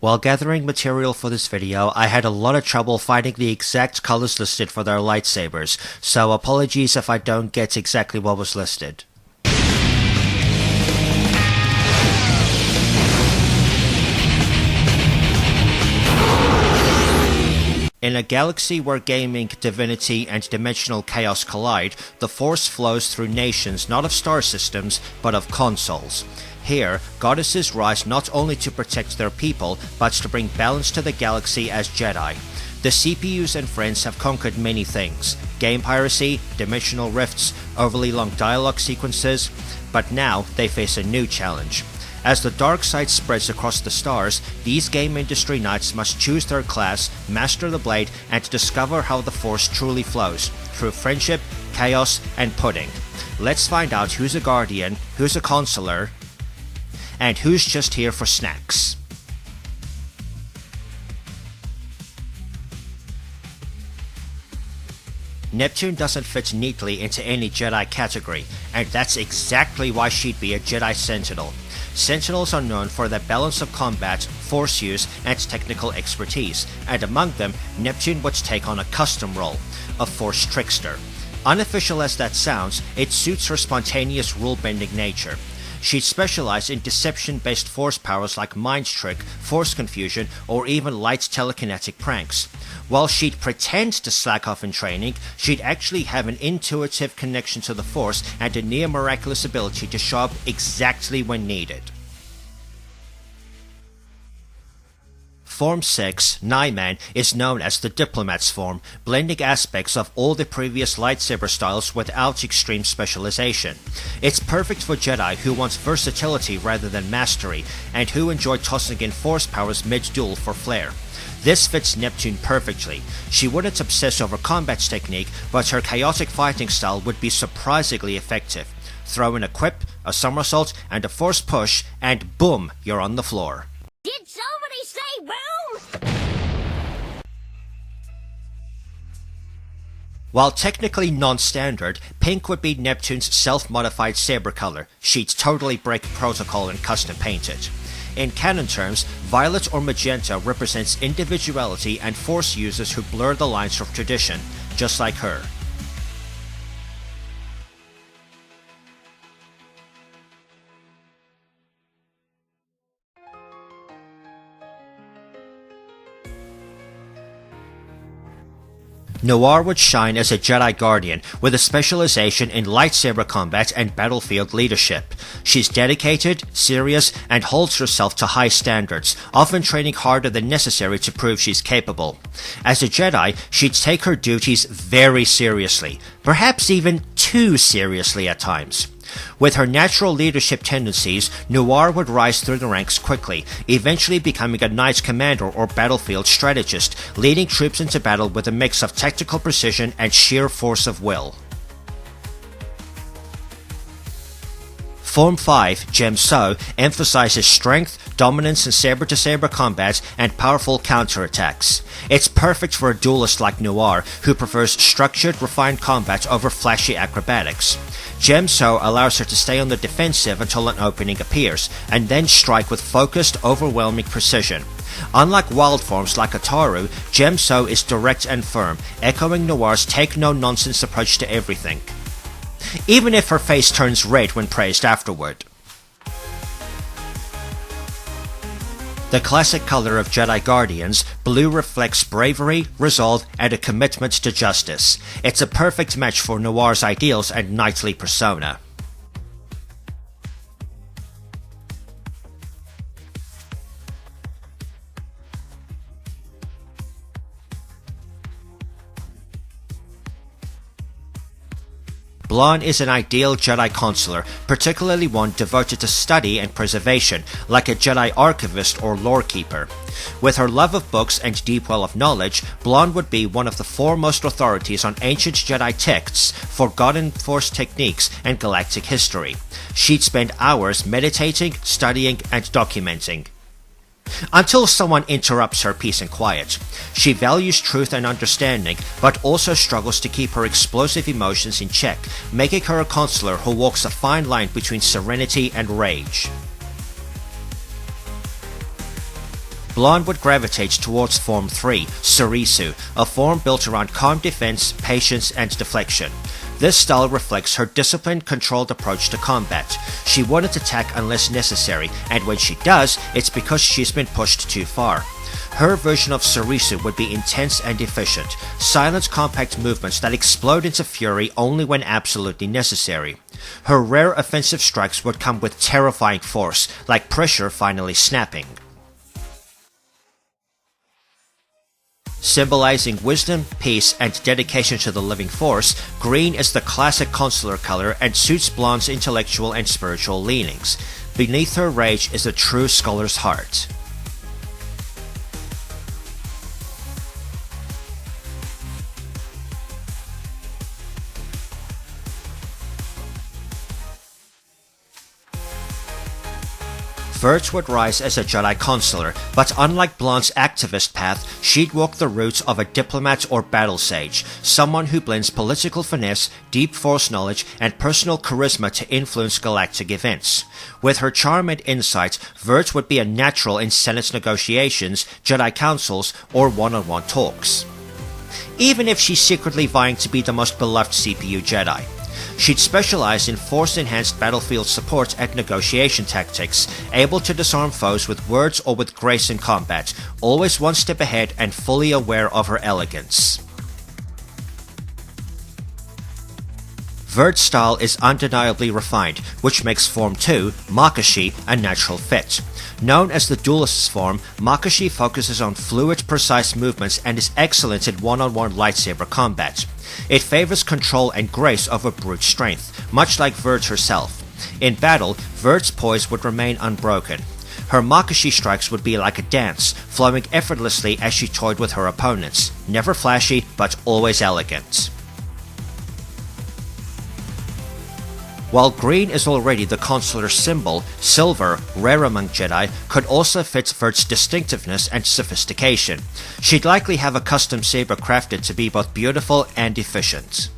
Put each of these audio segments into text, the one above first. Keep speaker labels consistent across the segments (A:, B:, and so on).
A: While gathering material for this video, I had a lot of trouble finding the exact colors listed for their lightsabers, so apologies if I don't get exactly what was listed. In a galaxy where gaming, divinity, and dimensional chaos collide, the Force flows through nations not of star systems, but of consoles. Here, goddesses rise not only to protect their people, but to bring balance to the galaxy as Jedi. The CPUs and friends have conquered many things: game piracy, dimensional rifts, overly long dialogue sequences, but now they face a new challenge. As the dark side spreads across the stars, these game industry knights must choose their class, master the blade, and discover how the Force truly flows, through friendship, chaos, and pudding. Let's find out who's a guardian, who's a consular, and who's just here for snacks. Neptune doesn't fit neatly into any Jedi category, and that's exactly why she'd be a Jedi Sentinel. Sentinels are known for their balance of combat, force use, and technical expertise, and among them, Neptune would take on a custom role, a Force trickster. Unofficial as that sounds, it suits her spontaneous rule-bending nature. She'd specialize in deception-based force powers like mind trick, force confusion, or even light telekinetic pranks. While she'd pretend to slack off in training, she'd actually have an intuitive connection to the Force and a near-miraculous ability to show up exactly when needed. Form 6, Nyman, is known as the Diplomat's form, blending aspects of all the previous lightsaber styles without extreme specialization. It's perfect for Jedi who want versatility rather than mastery, and who enjoy tossing in force powers mid-duel for flair. This fits Neptune perfectly. She wouldn't obsess over combat technique, but her chaotic fighting style would be surprisingly effective. Throw in a quip, a somersault, and a force push, and boom, you're on the floor.
B: Did somebody say boom?
A: While technically non-standard, pink would be Neptune's self-modified saber color. She'd totally break protocol and custom paint it. In canon terms, violet or magenta represents individuality and force users who blur the lines of tradition, just like her. Noir would shine as a Jedi Guardian, with a specialization in lightsaber combat and battlefield leadership. She's dedicated, serious, and holds herself to high standards, often training harder than necessary to prove she's capable. As a Jedi, she'd take her duties very seriously, perhaps even too seriously at times. With her natural leadership tendencies, Noir would rise through the ranks quickly, eventually becoming a knight commander or battlefield strategist, leading troops into battle with a mix of tactical precision and sheer force of will. Form 5, Gem So, emphasizes strength, dominance in saber-to-saber combat, and powerful counterattacks. It's perfect for a duelist like Noir, who prefers structured, refined combat over flashy acrobatics. Gem So allows her to stay on the defensive until an opening appears, and then strike with focused, overwhelming precision. Unlike wild forms like Ataru, Gem So is direct and firm, echoing Noir's take-no-nonsense approach to everything, even if her face turns red when praised afterward. The classic color of Jedi Guardians, blue reflects bravery, resolve, and a commitment to justice. It's a perfect match for Noir's ideals and knightly persona. Blonde is an ideal Jedi consular, particularly one devoted to study and preservation, like a Jedi archivist or lore keeper. With her love of books and deep well of knowledge, Blonde would be one of the foremost authorities on ancient Jedi texts, forgotten Force techniques, and galactic history. She'd spend hours meditating, studying, and documenting, until someone interrupts her peace and quiet. She values truth and understanding, but also struggles to keep her explosive emotions in check, making her a consular who walks a fine line between serenity and rage. Blonde would gravitate towards Form 3, Surisu, a form built around calm defense, patience, and deflection. This style reflects her disciplined, controlled approach to combat. She wouldn't attack unless necessary, and when she does, it's because she's been pushed too far. Her version of Surisu would be intense and efficient, silent compact movements that explode into fury only when absolutely necessary. Her rare offensive strikes would come with terrifying force, like pressure finally snapping. Symbolizing wisdom, peace, and dedication to the living force, green is the classic consular color and suits Blonde's intellectual and spiritual leanings. Beneath her rage is a true scholar's heart. Vert would rise as a Jedi consular, but unlike Blonde's activist path, she'd walk the route of a diplomat or battle sage, someone who blends political finesse, deep force knowledge, and personal charisma to influence galactic events. With her charm and insight, Vert would be a natural in Senate negotiations, Jedi councils, or one-on-one talks. Even if she's secretly vying to be the most beloved CPU Jedi. She'd specialize in force-enhanced battlefield support and negotiation tactics, able to disarm foes with words or with grace in combat, always one step ahead and fully aware of her elegance. Vert's style is undeniably refined, which makes Form 2, Makashi, a natural fit. Known as the duelist's form, Makashi focuses on fluid, precise movements and is excellent in one-on-one lightsaber combat. It favors control and grace over brute strength, much like Vert herself. In battle, Vert's poise would remain unbroken. Her Makashi strikes would be like a dance, flowing effortlessly as she toyed with her opponents. Never flashy, but always elegant. While green is already the consular symbol, silver, rare among Jedi, could also fit Vert's distinctiveness and sophistication. She'd likely have a custom saber crafted to be both beautiful and efficient.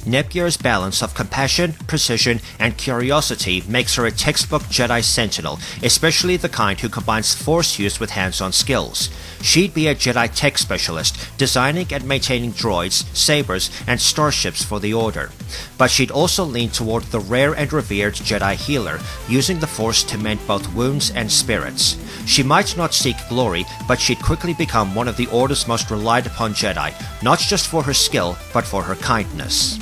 A: Neptuna's balance of compassion, precision, and curiosity makes her a textbook Jedi Sentinel, especially the kind who combines force use with hands-on skills. She'd be a Jedi tech specialist, designing and maintaining droids, sabers, and starships for the Order. But she'd also lean toward the rare and revered Jedi healer, using the Force to mend both wounds and spirits. She might not seek glory, but she'd quickly become one of the Order's most relied upon Jedi, not just for her skill, but for her kindness.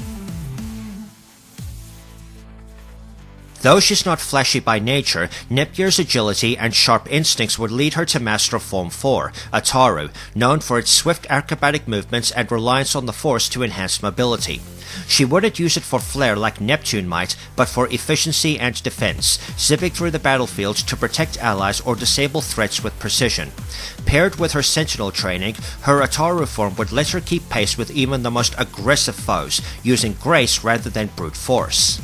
A: Though she's not flashy by nature, Neptuna's agility and sharp instincts would lead her to master Form 4, Ataru, known for its swift acrobatic movements and reliance on the Force to enhance mobility. She wouldn't use it for flair like Neptune might, but for efficiency and defense, zipping through the battlefield to protect allies or disable threats with precision. Paired with her Sentinel training, her Ataru form would let her keep pace with even the most aggressive foes, using grace rather than brute force.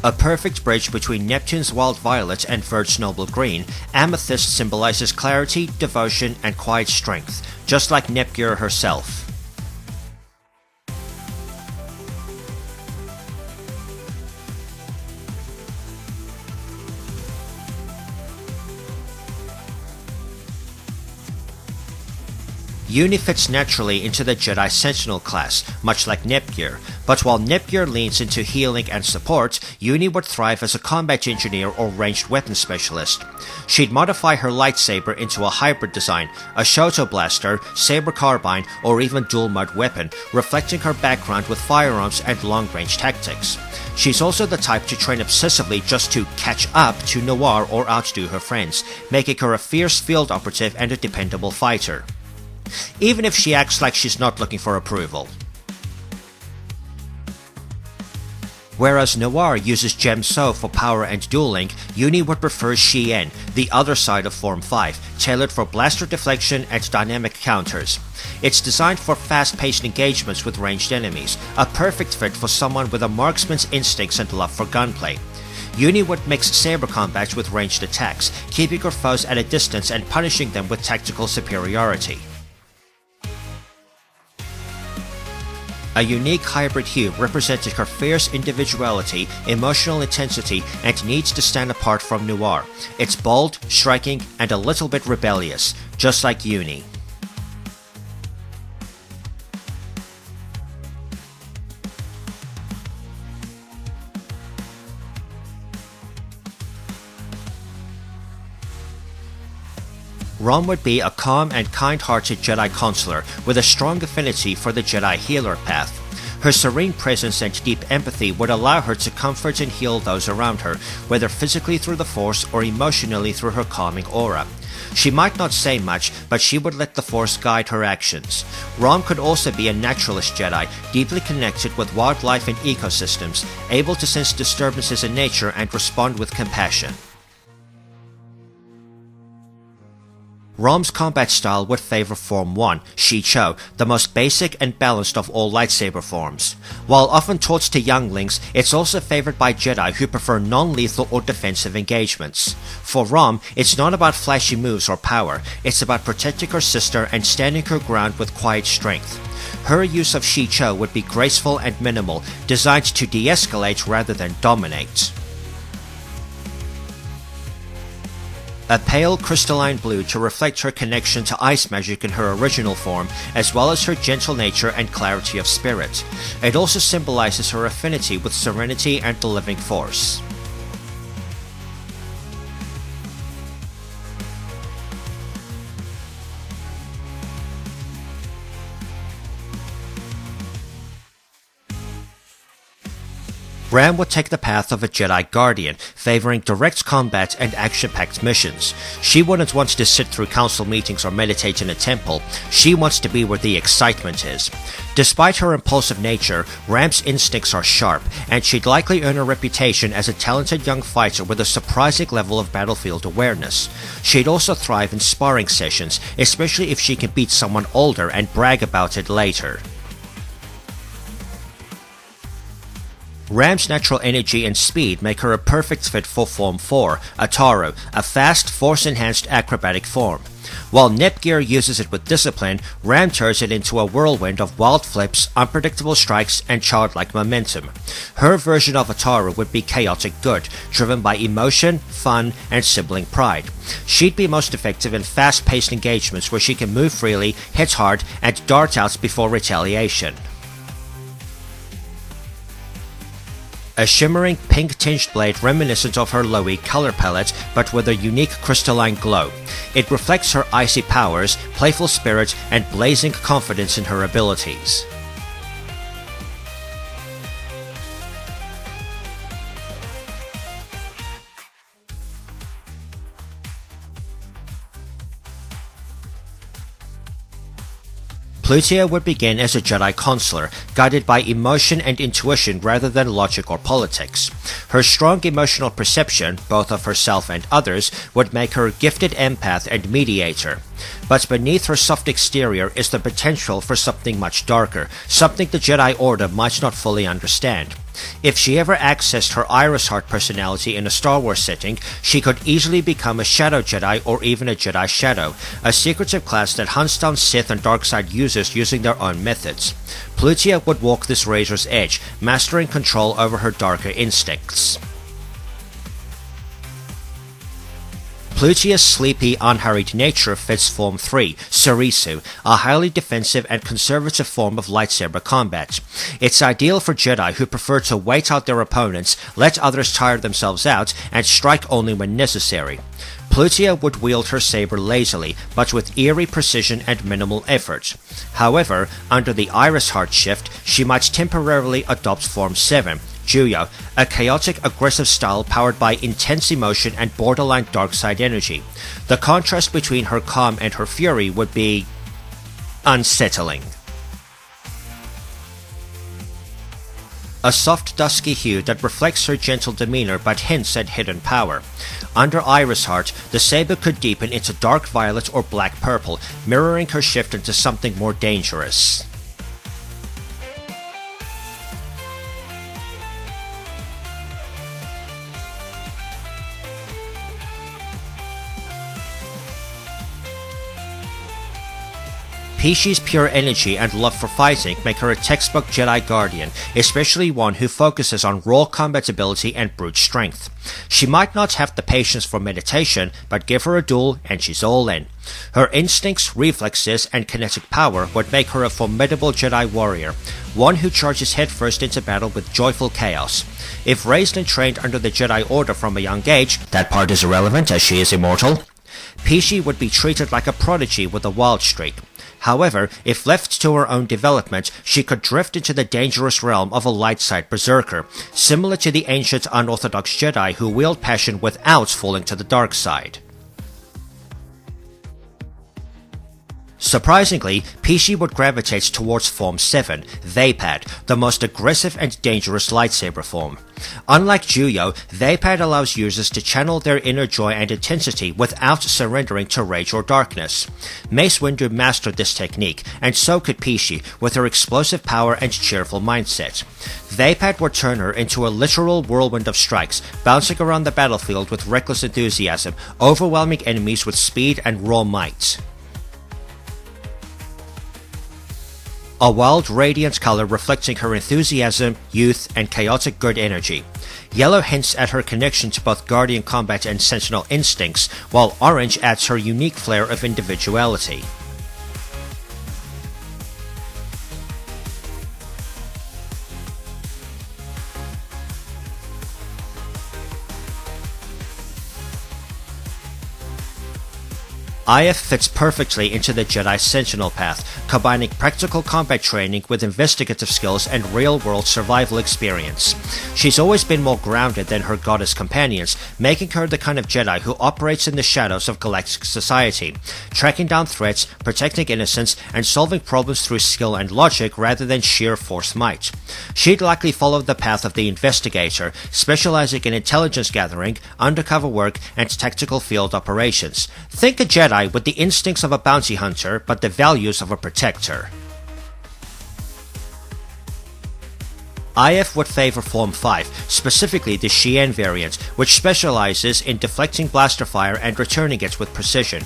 A: A perfect bridge between Neptune's Wild Violet and Vert's Noble Green, Amethyst symbolizes clarity, devotion, and quiet strength, just like Neptuna herself. Uni fits naturally into the Jedi Sentinel class, much like Neptuna, but while Neptuna leans into healing and support, Uni would thrive as a combat engineer or ranged weapon specialist. She'd modify her lightsaber into a hybrid design, a Shoto blaster, saber carbine, or even dual mud weapon, reflecting her background with firearms and long-range tactics. She's also the type to train obsessively just to catch up to Noir or outdo her friends, making her a fierce field operative and a dependable fighter. Even if she acts like she's not looking for approval. Whereas Noir uses Gem So for power and dueling, Uni would prefer Shien, the other side of Form 5, tailored for blaster deflection and dynamic counters. It's designed for fast-paced engagements with ranged enemies, a perfect fit for someone with a marksman's instincts and love for gunplay. Uni would mix saber combat with ranged attacks, keeping her foes at a distance and punishing them with tactical superiority. A unique hybrid hue represented her fierce individuality, emotional intensity, and needs to stand apart from noir. It's bold, striking, and a little bit rebellious, just like Uni. Rom would be a calm and kind-hearted Jedi consular with a strong affinity for the Jedi healer path. Her serene presence and deep empathy would allow her to comfort and heal those around her, whether physically through the Force or emotionally through her calming aura. She might not say much, but she would let the Force guide her actions. Rom could also be a naturalist Jedi, deeply connected with wildlife and ecosystems, able to sense disturbances in nature and respond with compassion. Rom's combat style would favor Form 1, Shi-Cho, the most basic and balanced of all lightsaber forms. While often taught to younglings, it's also favored by Jedi who prefer non-lethal or defensive engagements. For Rom, it's not about flashy moves or power, it's about protecting her sister and standing her ground with quiet strength. Her use of Shi-Cho would be graceful and minimal, designed to de-escalate rather than dominate. A pale crystalline blue to reflect her connection to ice magic in her original form, as well as her gentle nature and clarity of spirit. It also symbolizes her affinity with serenity and the living force. Ram would take the path of a Jedi Guardian, favoring direct combat and action-packed missions. She wouldn't want to sit through council meetings or meditate in a temple. She wants to be where the excitement is. Despite her impulsive nature, Ram's instincts are sharp, and she'd likely earn a reputation as a talented young fighter with a surprising level of battlefield awareness. She'd also thrive in sparring sessions, especially if she can beat someone older and brag about it later. Ram's natural energy and speed make her a perfect fit for Form 4, Ataru, a fast, force-enhanced acrobatic form. While Nepgear uses it with discipline, Ram turns it into a whirlwind of wild flips, unpredictable strikes, and childlike momentum. Her version of Ataru would be chaotic good, driven by emotion, fun, and sibling pride. She'd be most effective in fast-paced engagements where she can move freely, hit hard, and dart out before retaliation. A shimmering pink-tinged blade reminiscent of her Loey color palette, but with a unique crystalline glow. It reflects her icy powers, playful spirit, and blazing confidence in her abilities. Plutia would begin as a Jedi consular, guided by emotion and intuition rather than logic or politics. Her strong emotional perception, both of herself and others, would make her a gifted empath and mediator. But beneath her soft exterior is the potential for something much darker, something the Jedi Order might not fully understand. If she ever accessed her Iris Heart personality in a Star Wars setting, she could easily become a Shadow Jedi or even a Jedi Shadow, a secretive class that hunts down Sith and Darkside users using their own methods. Plutia would walk this razor's edge, mastering control over her darker instincts. Plutia's sleepy, unhurried nature fits Form 3, Sarisu, a highly defensive and conservative form of lightsaber combat. It's ideal for Jedi who prefer to wait out their opponents, let others tire themselves out, and strike only when necessary. Plutia would wield her saber lazily, but with eerie precision and minimal effort. However, under the Iris Heart shift, she might temporarily adopt Form 7, Juyo, a chaotic, aggressive style powered by intense emotion and borderline dark side energy. The contrast between her calm and her fury would be unsettling. A soft dusky hue that reflects her gentle demeanor but hints at hidden power. Under Iris Heart, the saber could deepen into dark violet or black purple, mirroring her shift into something more dangerous. Pishi's pure energy and love for fighting make her a textbook Jedi Guardian, especially one who focuses on raw combat ability and brute strength. She might not have the patience for meditation, but give her a duel and she's all in. Her instincts, reflexes, and kinetic power would make her a formidable Jedi warrior, one who charges headfirst into battle with joyful chaos. If raised and trained under the Jedi Order from a young age, that part is irrelevant as she is immortal, Pishi would be treated like a prodigy with a wild streak. However, if left to her own development, she could drift into the dangerous realm of a light-side berserker, similar to the ancient unorthodox Jedi who wield passion without falling to the dark side. Surprisingly, Pishi would gravitate towards Form 7, Vaapad, the most aggressive and dangerous lightsaber form. Unlike Juyo, Vaapad allows users to channel their inner joy and intensity without surrendering to rage or darkness. Mace Windu mastered this technique, and so could Pishi, with her explosive power and cheerful mindset. Vaapad would turn her into a literal whirlwind of strikes, bouncing around the battlefield with reckless enthusiasm, overwhelming enemies with speed and raw might. A wild, radiant color reflecting her enthusiasm, youth, and chaotic good energy. Yellow hints at her connection to both Guardian combat and Sentinel instincts, while orange adds her unique flair of individuality. IF fits perfectly into the Jedi Sentinel path, combining practical combat training with investigative skills and real-world survival experience. She's always been more grounded than her goddess companions, making her the kind of Jedi who operates in the shadows of galactic society, tracking down threats, protecting innocents, and solving problems through skill and logic rather than sheer force might. She'd likely follow the path of the investigator, specializing in intelligence gathering, undercover work, and tactical field operations. Think a Jedi with the instincts of a bounty hunter, but the values of a protector. IF would favor Form 5, specifically the Xi'an variant, which specializes in deflecting blaster fire and returning it with precision.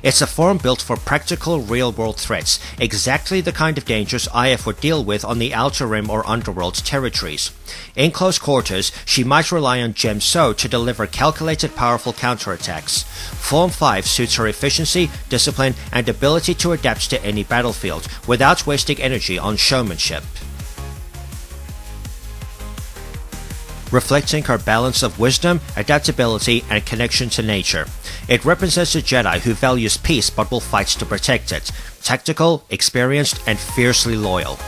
A: It's a form built for practical, real-world threats, exactly the kind of dangers IF would deal with on the Outer Rim or Underworld territories. In close quarters, she might rely on Gem So to deliver calculated, powerful counterattacks. Form 5 suits her efficiency, discipline, and ability to adapt to any battlefield, without wasting energy on showmanship. Reflecting her balance of wisdom, adaptability, and connection to nature. It represents a Jedi who values peace but will fight to protect it. Tactical, experienced, and fiercely loyal.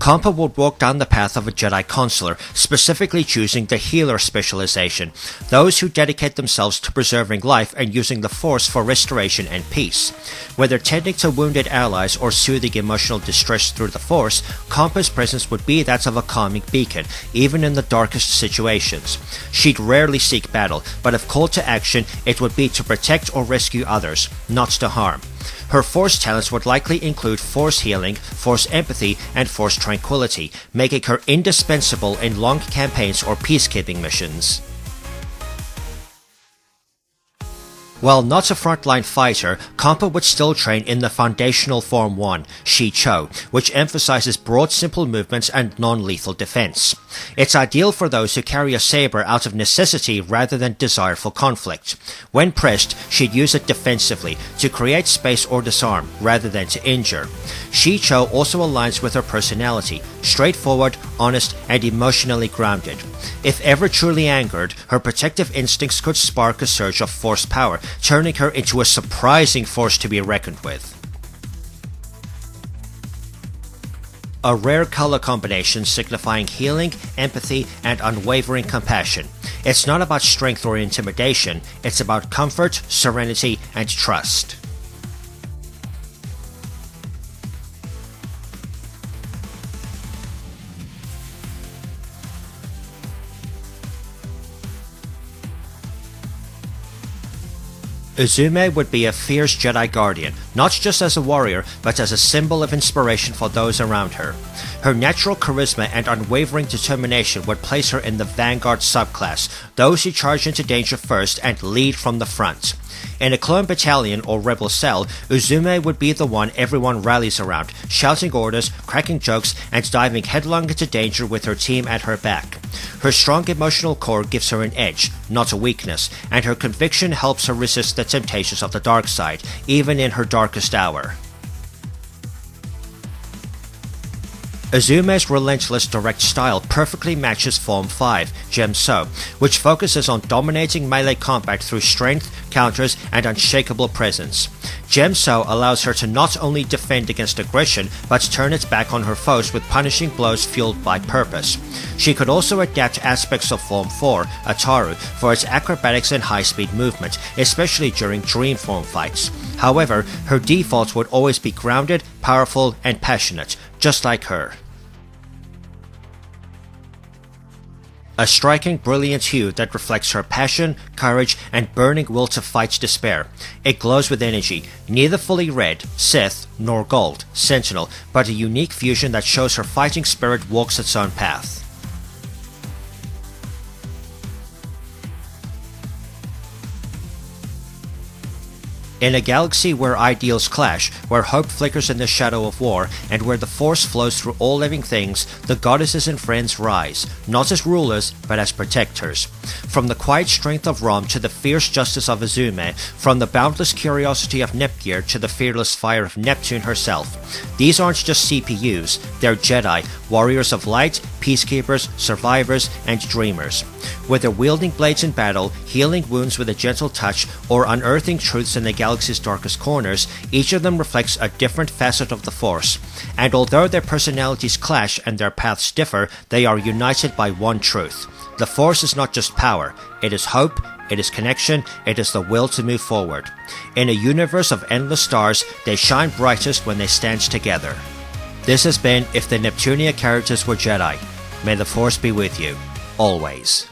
A: Compa would walk down the path of a Jedi Consular, specifically choosing the healer specialization, those who dedicate themselves to preserving life and using the Force for restoration and peace. Whether tending to wounded allies or soothing emotional distress through the Force, Compa's presence would be that of a calming beacon, even in the darkest situations. She'd rarely seek battle, but if called to action, it would be to protect or rescue others, not to harm. Her Force talents would likely include Force healing, Force empathy, and Force tranquility, making her indispensable in long campaigns or peacekeeping missions. While not a frontline fighter, Compa would still train in the foundational Form 1, Shi Cho, which emphasizes broad simple movements and non-lethal defense. It's ideal for those who carry a saber out of necessity rather than desire for conflict. When pressed, she'd use it defensively, to create space or disarm, rather than to injure. Shi Cho also aligns with her personality, straightforward, honest, and emotionally grounded. If ever truly angered, her protective instincts could spark a surge of Force power, turning her into a surprising force to be reckoned with. A rare color combination signifying healing, empathy, and unwavering compassion. It's not about strength or intimidation, it's about comfort, serenity, and trust. Uzume would be a fierce Jedi guardian, not just as a warrior, but as a symbol of inspiration for those around her. Her natural charisma and unwavering determination would place her in the vanguard subclass, those who charge into danger first and lead from the front. In a clone battalion or rebel cell, Uzume would be the one everyone rallies around, shouting orders, cracking jokes, and diving headlong into danger with her team at her back. Her strong emotional core gives her an edge, not a weakness, and her conviction helps her resist the temptations of the dark side, even in her darkest hour. Uzume's relentless direct style perfectly matches Form 5, Gemso, which focuses on dominating melee combat through strength, counters, and unshakable presence. Gemso allows her to not only defend against aggression, but turn its back on her foes with punishing blows fueled by purpose. She could also adapt aspects of Form 4, Ataru, for its acrobatics and high-speed movement, especially during Dream Form fights. However, her default would always be grounded, powerful, and passionate, just like her. A striking, brilliant hue that reflects her passion, courage, and burning will to fight despair. It glows with energy, neither fully red, Sith, nor gold, Sentinel, but a unique fusion that shows her fighting spirit walks its own path. In a galaxy where ideals clash, where hope flickers in the shadow of war, and where the Force flows through all living things, the goddesses and friends rise, not as rulers, but as protectors. From the quiet strength of Rom to the fierce justice of Uzume, from the boundless curiosity of Nepgear to the fearless fire of Neptune herself. These aren't just CPUs, they're Jedi, warriors of light, peacekeepers, survivors, and dreamers. Whether wielding blades in battle, healing wounds with a gentle touch, or unearthing truths in the galaxy's darkest corners, each of them reflects a different facet of the Force. And although their personalities clash and their paths differ, they are united by one truth. The Force is not just power, it is hope, it is connection, it is the will to move forward. In a universe of endless stars, they shine brightest when they stand together. This has been If the Neptunia Characters Were Jedi. May the Force be with you, always.